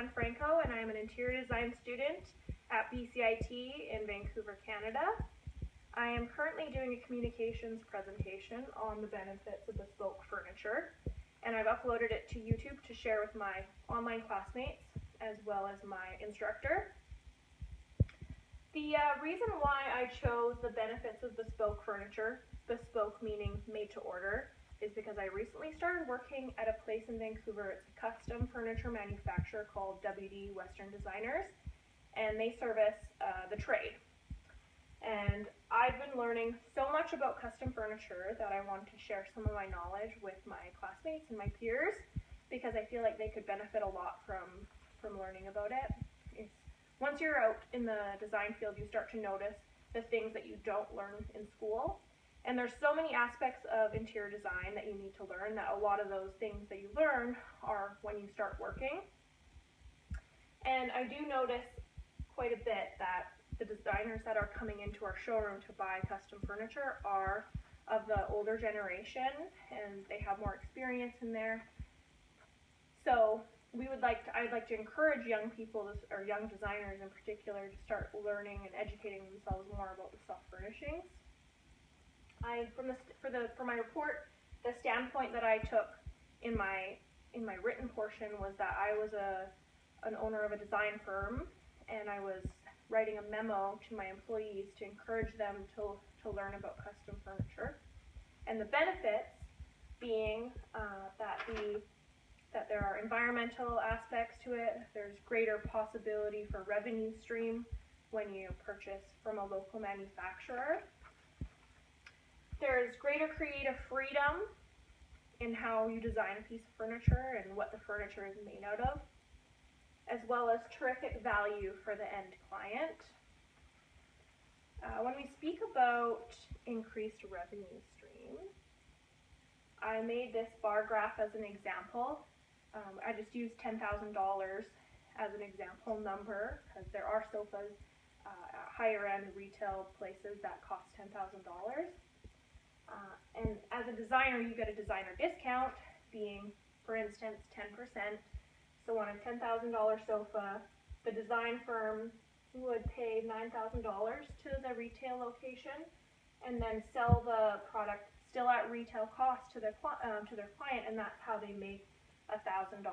Joanne Franco, and I am an interior design student at BCIT in Vancouver, Canada. I am currently doing a communications presentation on the benefits of bespoke furniture, and I've uploaded it to YouTube to share with my online classmates as well as my instructor. The reason why I chose the benefits of bespoke furniture, bespoke meaning made to order, is because I recently started working at a place in Vancouver. It's a custom furniture manufacturer called WD Western Designers, and they service the trade. And I've been learning so much about custom furniture that I wanted to share some of my knowledge with my classmates and my peers, because I feel like they could benefit a lot from learning about it. Once you're out in the design field, you start to notice the things that you don't learn in school. And there's so many aspects of interior design that you need to learn that a lot of those things that you learn are when you start working. And I do notice quite a bit that the designers that are coming into our showroom to buy custom furniture are of the older generation, and they have more experience in there. So I'd like to encourage young people, or young designers in particular, to start learning and educating themselves more about the self-furnishings. For my report, the standpoint that I took in my written portion was that I was an owner of a design firm, and I was writing a memo to my employees to encourage them to learn about custom furniture, and the benefits being that there are environmental aspects to it. There's greater possibility for revenue stream when you purchase from a local manufacturer. There's greater creative freedom in how you design a piece of furniture and what the furniture is made out of, as well as terrific value for the end client. When we speak about increased revenue stream, I made this bar graph as an example. I just used $10,000 as an example number, because there are sofas at higher end retail places that cost $10,000. And as a designer, you get a designer discount, being, for instance, 10%. So on a $10,000 sofa, the design firm would pay $9,000 to the retail location, and then sell the product still at retail cost to their client, and that's how they make a $1,000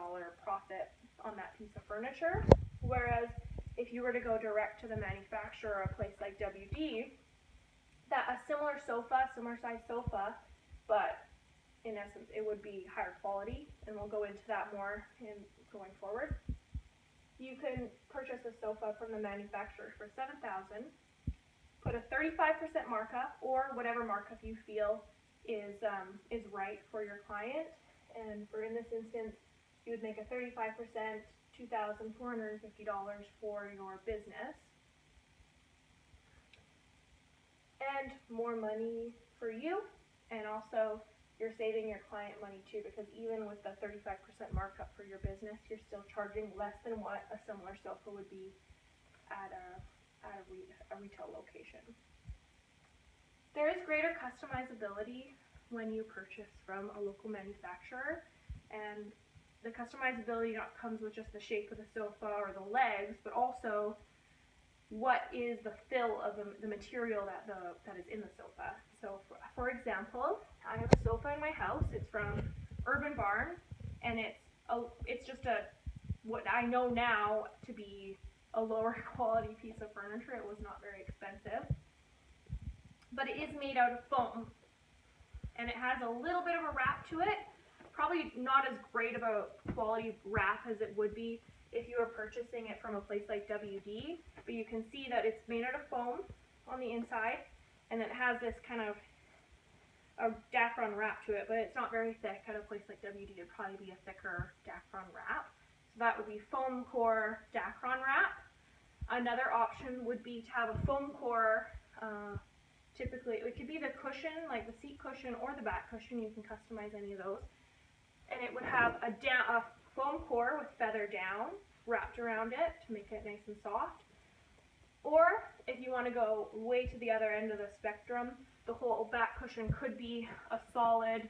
profit on that piece of furniture. Whereas if you were to go direct to the manufacturer, a place like WD, that a similar size sofa, but in essence it would be higher quality, and we'll go into that more in going forward. You can purchase a sofa from the manufacturer for $7,000, put a 35% markup, or whatever markup you feel is right for your client, and in this instance you would make a 35%, $2,450 for your business. And more money for you, and also you're saving your client money too, because even with the 35% markup for your business, you're still charging less than what a similar sofa would be at a retail location. There is greater customizability when you purchase from a local manufacturer, and the customizability not comes with just the shape of the sofa or the legs, but also what is the fill of the material that is in the sofa. So for example, I have a sofa in my house. It's from Urban Barn, and it's just what I know now to be a lower quality piece of furniture. It was not very expensive, but it is made out of foam, and it has a little bit of a wrap to it. Probably not as great of a quality wrap as it would be if you were purchasing it from a place like WD, but you can see that it's made out of foam on the inside, and it has this kind of a Dacron wrap to it, but it's not very thick. At a place like WD, it'd probably be a thicker Dacron wrap. So that would be foam core Dacron wrap. Another option would be to have a foam core, typically it could be the cushion, like the seat cushion or the back cushion. You can customize any of those. And it would have a foam core with feather down wrapped around it to make it nice and soft. Or if you want to go way to the other end of the spectrum, the whole back cushion could be a solid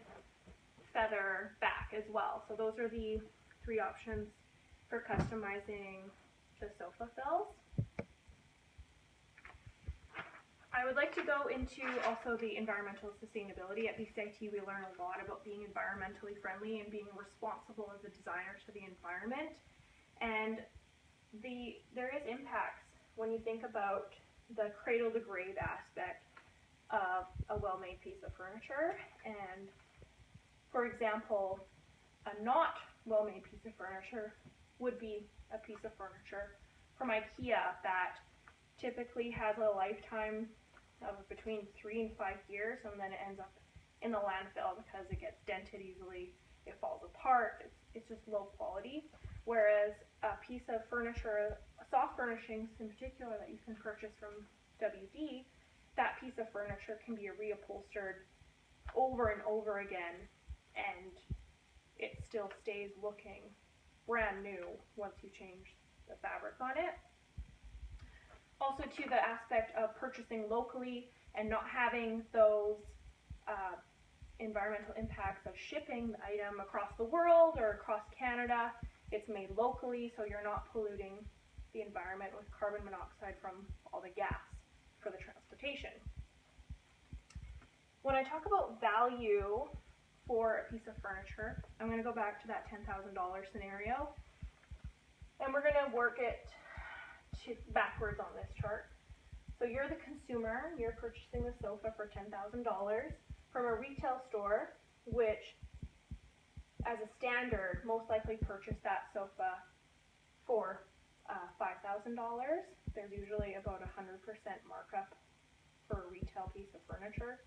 feather back as well. So those are the three options for customizing the sofa fills. I would like to go into also the environmental sustainability. At BCIT, we learn a lot about being environmentally friendly and being responsible as a designer to the environment. And there is impacts when you think about the cradle to grave aspect of a well-made piece of furniture. And for example, a not well-made piece of furniture would be a piece of furniture from IKEA that typically has a lifetime of between 3 and 5 years, and then it ends up in the landfill because it gets dented easily, it falls apart, it's just low quality. Whereas a piece of furniture, soft furnishings in particular that you can purchase from WD, that piece of furniture can be reupholstered over and over again, and it still stays looking brand new once you change the fabric on it. Also to the aspect of purchasing locally and not having those environmental impacts of shipping the item across the world or across Canada. It's made locally, so you're not polluting the environment with carbon monoxide from all the gas for the transportation. When I talk about value for a piece of furniture, I'm going to go back to that $10,000 scenario, and we're going to work it backwards on this chart. So you're the consumer, you're purchasing the sofa for $10,000 from a retail store, which as a standard most likely purchased that sofa for $5,000. There's usually about 100% markup for a retail piece of furniture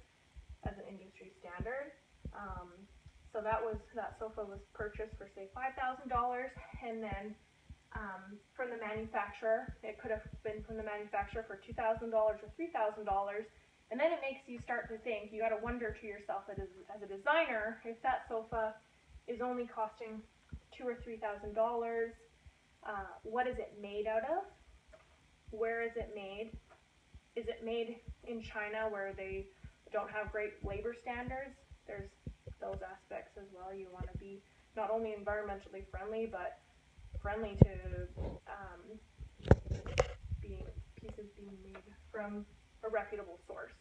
as an industry standard. So that sofa was purchased for say $5,000, and then from the manufacturer, it could have been from the manufacturer for $2,000 or $3,000, and then it makes you start to think, you got to wonder to yourself as a designer, if that sofa is only costing $2,000 or $3,000, what is it made out of? Where is it made? Is it made in China where they don't have great labor standards? There's those aspects as well. You want to be not only environmentally friendly, but friendly to pieces being made from a reputable source.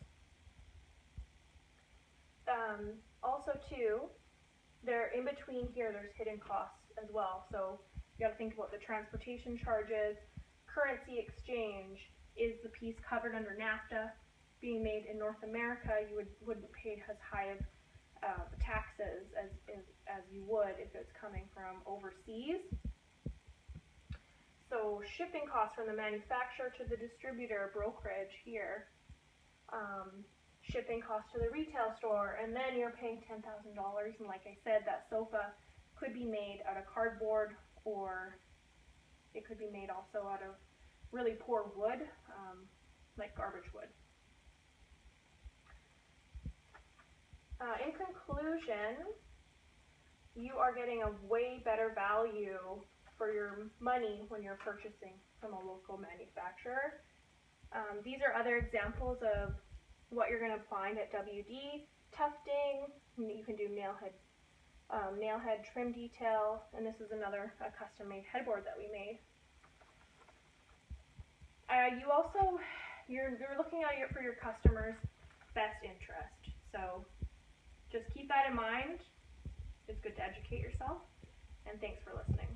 Also too, in between here there's hidden costs as well. So you got to think about the transportation charges, currency exchange. Is the piece covered under NAFTA? Being made in North America, you wouldn't pay as high of taxes as you would if it's coming from overseas. So shipping costs from the manufacturer to the distributor, brokerage here, shipping costs to the retail store, and then you're paying $10,000. And like I said, that sofa could be made out of cardboard, or it could be made also out of really poor wood, like garbage wood. In conclusion, you are getting a way better value for your money when you're purchasing from a local manufacturer. These are other examples of what you're going to find at WD. Tufting, you can do nail head trim detail, and this is another custom made headboard that we made. You're looking out for your customer's best interest, so just keep that in mind. It's good to educate yourself, and thanks for listening.